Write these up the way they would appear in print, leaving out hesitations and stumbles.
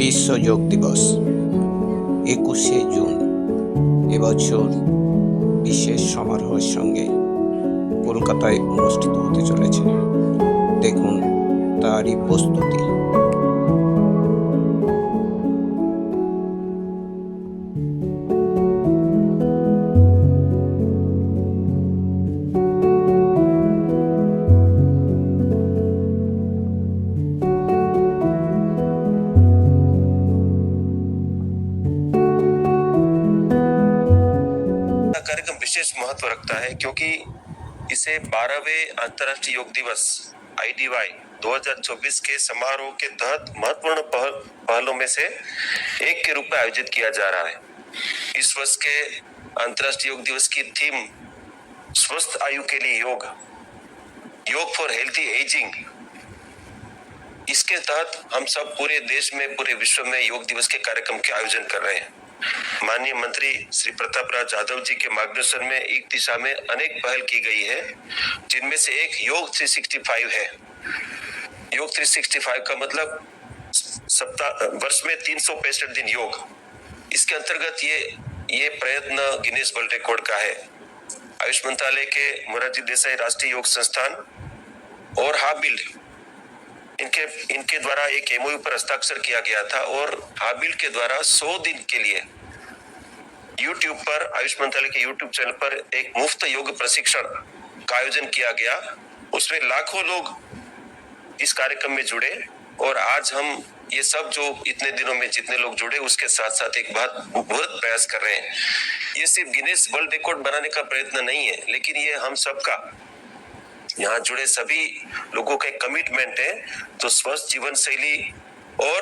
বিশ্ব যোগ দিবস 21শে জুন এবছর বিশেষ সমারোহের সঙ্গে কলকাতায় অনুষ্ঠিত হতে চলেছে। দেখুন তারই প্রস্তুতি। कार्यक्रम विशेष महत्व रखता है क्योंकि इसे 12वें अंतर्राष्ट्रीय योग दिवस IDY 2024 के समारोह के तहत महत्वपूर्ण पहलों में से एक के रूप में आयोजित किया जा रहा है। इस वर्ष के अंतर्राष्ट्रीय योग दिवस की थीम स्वस्थ आयु के लिए योग, योग फॉर हेल्थी एजिंग। इसके तहत हम सब पूरे देश में, पूरे विश्व में योग दिवस के कार्यक्रम के आयोजन कर रहे हैं। माननीय मंत्री श्री प्रताप राव जाधव जी के मार्गदर्शन में एक दिशा में अनेक पहल की गई है, जिनमें से एक योग 365 है। योग 365 का मतलब वर्ष में 365 दिन योग। इसके अंतर्गत ये प्रयत्न गिनीज वर्ल्ड रिकॉर्ड का है। आयुष मंत्रालय के मोरारजी देसाई राष्ट्रीय योग संस्थान और हाबिल इनके द्वारा एक MOU पर हस्ताक्षर किया गया था और हाबिल के द्वारा 100 दिन के लिए YouTube पर, आयुष मंत्रालय के YouTube चैनल पर एक मुफ्त योग प्रशिक्षण का आयोजन किया गया। उसमें लाखों लोग इस कार्यक्रम में जुड़े और आज हम ये सब जो इतने दिनों में जितने लोग जुड़े उसके साथ साथ एक बहुत प्रयास कर रहे हैं। ये सिर्फ गिनीज वर्ल्ड रिकॉर्ड बनाने का प्रयत्न नहीं है, लेकिन ये हम सबका, यहाँ जुड़े सभी लोगों का एक कमिटमेंट है। तो स्वस्थ जीवन शैली और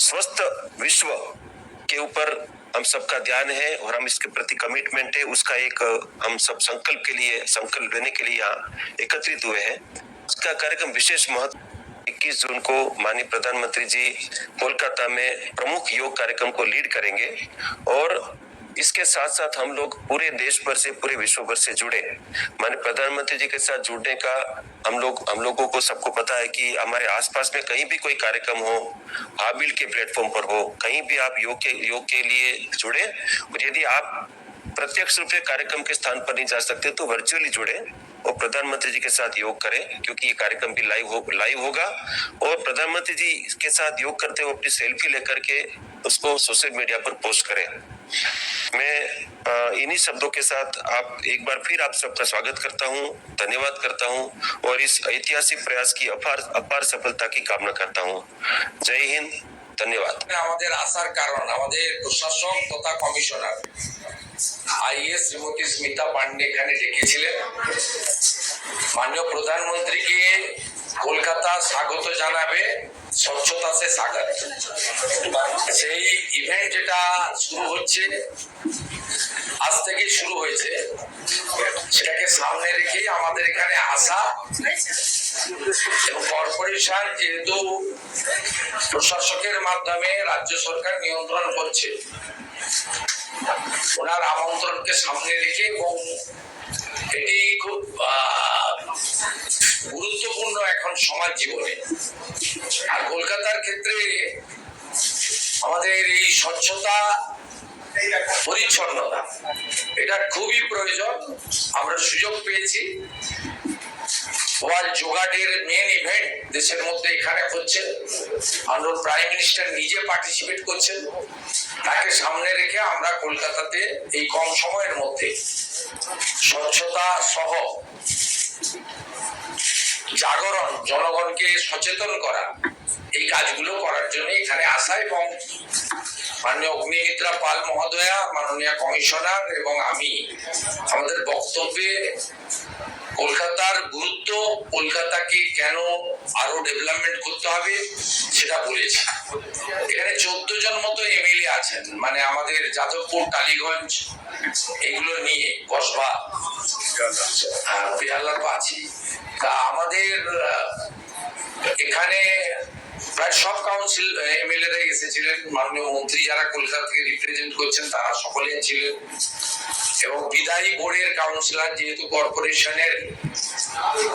स्वस्थ विश्व के ऊपर हम सबका ध्यान है और हम इसके प्रति कमिटमेंट है। उसका एक हम सब संकल्प लेने के लिए यहाँ एकत्रित हुए हैं। इसका कार्यक्रम विशेष महत्व 21 जून को माननीय प्रधानमंत्री जी कोलकाता में प्रमुख योग कार्यक्रम को लीड करेंगे और इसके साथ साथ हम लोग पूरे देश भर से, पूरे विश्व भर से जुड़े। माननीय प्रधानमंत्री जी के साथ जुड़ने का हम लोगों को सबको पता है कि हमारे आसपास में कहीं भी कोई कार्यक्रम हो, हाबिल के प्लेटफॉर्म पर हो, कहीं भी आप योग के लिए जुड़े और यदि आप प्रत्यक्ष रूप से कार्यक्रम के स्थान पर नहीं जा सकते तो वर्चुअली जुड़े और प्रधानमंत्री जी के साथ योग करें, क्योंकि ये कार्यक्रम भी लाइव होगा और प्रधानमंत्री जी के साथ योग करते हुए अपनी सेल्फी लेकर के उसको सोशल मीडिया पर पोस्ट करें। मैं इन्हीं शब्दों के साथ एक बार फिर आप सबका स्वागत करता हूं, धन्यवाद करता हूं और इस ऐतिहासिक प्रयास की अपार सफलता की कामना करता हूं। जय हिंद, धन्यवाद। আমাদের আসার কারণ আমাদের প্রশাসক তথা কমিশনার IAS শ্রীমতী স্মিতা পান্ডে এখানে ডেকেছিলেন। মাননীয় প্রধানমন্ত্রীকে কলকাতা স্বাগত জানাবে স্বচ্ছতা সে সাগর, সেই ইভেন্ট যেটা শুরু হচ্ছে, আজ থেকে শুরু হয়েছে, সেটাকে সামনে রেখেই আমাদের এখানে আসা এবং কর্পোরেশন যেহেতু প্রশাসকের মাধ্যমে রাজ্য সরকার নিয়ন্ত্রণ করছে, ওনার আমন্ত্রণকে সামনে রেখে এবং এটি খুব গুরুত্বপূর্ণ এখন সমাজ জীবনে। আর কলকাতার ক্ষেত্রে আমাদের এই স্বচ্ছতা পরিচ্ছন্নতা এটা খুবই প্রয়োজন। আমরা সুযোগ পেয়েছি, ওয়ার্ল্ড যোগা ডে এর মেন ইভেন্ট দেশের মধ্যে এখানে হচ্ছে, আমাদের প্রাইম মিনিস্টার নিজে পার্টিসিপেট করছেন। তাকে সামনে রেখে আমরা কলকাতাতে এই কম সময়ের মধ্যে স্বচ্ছতা সহ জাগরণ, জনগণকে সচেতন করা, এই কাজগুলো করার জন্য এখানে আসা এবং মাননীয় অগ্নিমিত্রা পাল মহোদয়া, মাননীয় কমিশনার এবং আমি আমাদের বক্তব্যে কলকাতার গুরুত্ব, কলকাতাকে কেন আরো ডেভেলপমেন্ট করতে হবে সেটা বলেছি। এখানে 14 জন মতো MLA আছেন, মানে আমাদের যাদবপুর, টালিগঞ্জ এগুলো নিয়ে কসবা, বেহালার পাচ্ছি। তা আমাদের এখানে প্রায় সব কাউন্সিল MLA রা এসেছিলেন, মাননীয় মন্ত্রী যারা কলকাতা থেকে রিপ্রেজেন্ট করছেন তারা সকলেই ছিলেন এবং বিদায়ী বোর্ডের কাউন্সিলর, যেহেতু কর্পোরেশনের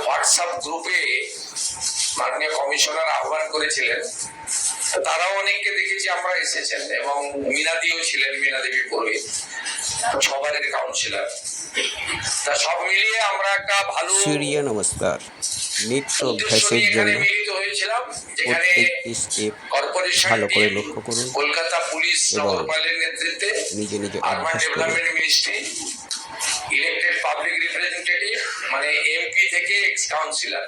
হোয়াটসঅ্যাপ গ্রুপে মাননীয় কমিশনার আহ্বান করেছিলেন, তো তারাও অনেককে দেখেছি আমরা এসেছেন, এবং মিনাদিও ছিলেন, মিনা দেবী পুরোহিত, সবারের কাউন্সিলর। তা সব মিলিয়ে আমরা একটা ভালো সূর্য নমস্কার। নৃত্য উদ্দেশ্য অভ্যাসের নিয়ে এখানে জন্য মিলিত হয়েছিলাম, যেখানে প্রত্যেকটি স্টেপ কর্পোরেশন ভালো করে টিম, লক্ষ্য করুন কলকাতা পুলিশ এবং নগরপালের নেতৃত্বে নিজে নিজে আরবান অভ্যাস করুন। Development ministry, elected public representative মানে এমপি থেকে এক্স কাউন্সিলর,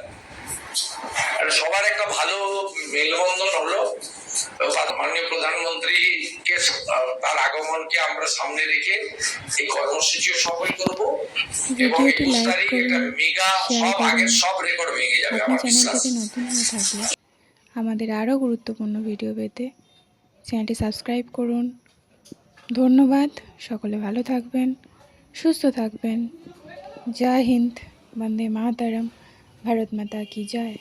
সবার একটা ভালো মেলবন্ধন হলো। মাননীয় প্রধানমন্ত্রীকে তার আগমনকে আমরা সামনে রেখে এই কর্মসূচিও সফল করব, এবং ভিডিওটি 21 লাইক তারিখ করুন, এটা মেগা শেয়ার সব করুন। আগের সব রেকর্ড ভেঙে যাবে আপনি আমার বিশ্বাস। চ্যানেলটিতে নতুন হয়ে থাকলে আমাদের আরও গুরুত্বপূর্ণ ভিডিও পেতে চ্যানেলটি সাবস্ক্রাইব করুন। ধন্যবাদ। সকলে ভালো থাকবেন, সুস্থ থাকবেন। জয় হিন্দ, বন্দে মাতরম, ভারত মাতা কি জয়।